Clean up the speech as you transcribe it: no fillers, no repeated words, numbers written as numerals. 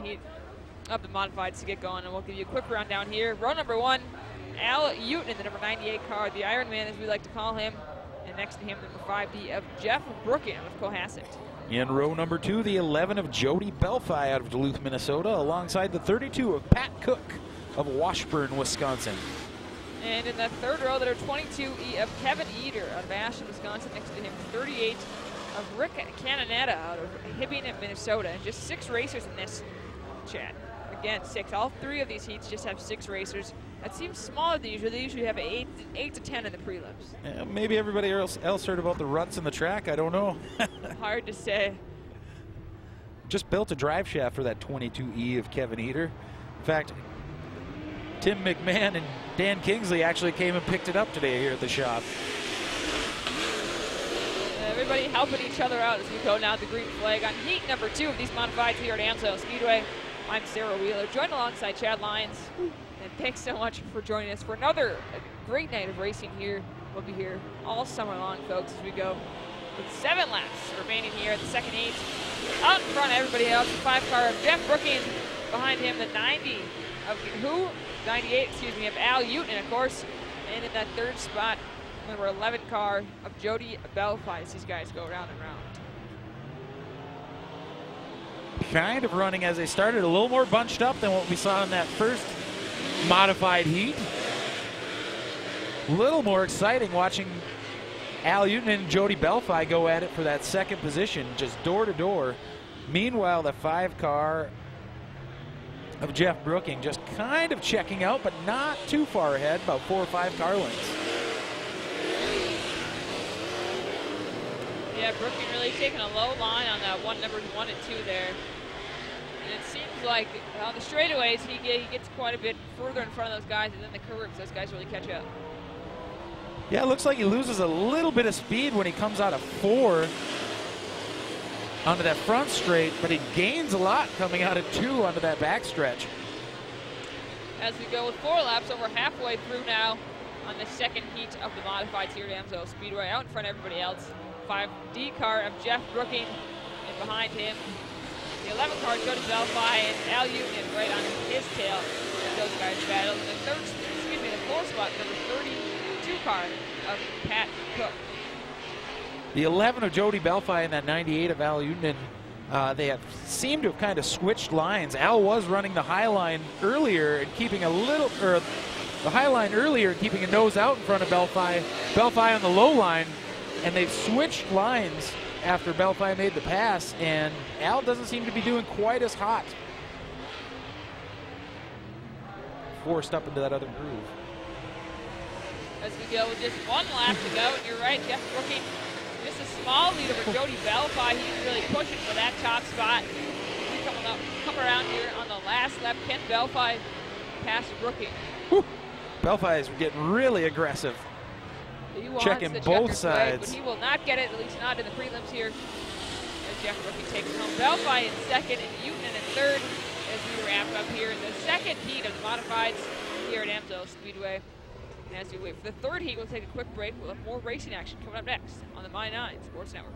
heat of the modifieds to get going, and we'll give you a quick rundown here. Row number 1, Al Uton, the number 98 car, the Iron Man as we like to call him, and next to him, number 5D of Jeff Brooking of Cohasset. In row number 2, the 11 of Jody Belfi out of Duluth, Minnesota, alongside the 32 of Pat Cook of Washburn, Wisconsin. And in the third row, there are 22E of Kevin Eder out of Ashland, Wisconsin. Next to him, 38 of Rick Canonetta out of Hibbing, Minnesota. And just 6 racers in this, Chad. Again, 6. All 3 of these heats just have 6 racers. That seems smaller than usual. They usually have 8 to 10 in the prelims. Yeah, maybe everybody else heard about the ruts in the track. I don't know. Hard to say. Just built a drive shaft for that 22E of Kevin Eder. In fact, Tim McMahon and Dan Kingsley actually came and picked it up today here at the shop. Everybody helping each other out as we go now the green flag on heat number 2 of these modifieds here at Amsoil Speedway. I'm Sarah Wheeler, joined alongside Chad Lyons. And thanks so much for joining us for another great night of racing here. We'll be here all summer long, folks, as we go with 7 laps remaining here at the second heat. Out in front of everybody else, the 5 car of Jeff Brooking. Behind him, the 98, of Al Uton, of course. And in that third spot, number 11 car of Jody Belfi as these guys go round and round. Kind of running as they started, a little more bunched up than what we saw in that first modified heat. A little more exciting watching Al Uton and Jody Belfi go at it for that second position, just door to door. Meanwhile, the 5 car of Jeff Brooking just kind of checking out, but not too far ahead, about 4 or 5 car lengths. Yeah, Brooking really taking a low line on that numbers 1 and 2 there. And it seems like on the straightaways, he gets quite a bit further in front of those guys, and then the curves, those guys really catch up. Yeah, it looks like he loses a little bit of speed when he comes out of 4 onto that front straight, but he gains a lot coming out of 2 onto that back stretch. As we go with 4 laps, over halfway through now on the second heat of the modifieds here at Amsoil Speedway, out in front of everybody else. 5D car of Jeff Brooking, and behind him, the 11 car Jody Belfi and Al Uton right on his tail. And those guys battle. And the the 4th spot, number 32 car of Pat Cook. The 11 of Jody Belfi and that 98 of Al Uton, they have seemed to have kind of switched lines. Al was running the high line earlier and keeping a little, or the high line earlier and keeping a nose out in front of Belfi. Belfi on the low line, and they've switched lines after Belfi made the pass, and Al doesn't seem to be doing quite as hot. Forced up into that other groove. As we go with just 1 lap to go, and you're right, Jeff Brooking, just a small lead over Jody Belfi. He's really pushing for that top spot. He's come around here on the last lap. Ken Belfi past Brooking. Belfi is getting really aggressive. He wants checking the both flag, sides. but he will not get it, at least not in the prelims here. As Jeff Brooking takes it home. Belfi in second and Uton in third as we wrap up here in the second heat of the modifieds here at Amsoil Speedway. And as we wait for the third heat, we'll take a quick break. We'll have more racing action coming up next on the My 9 Sports Network.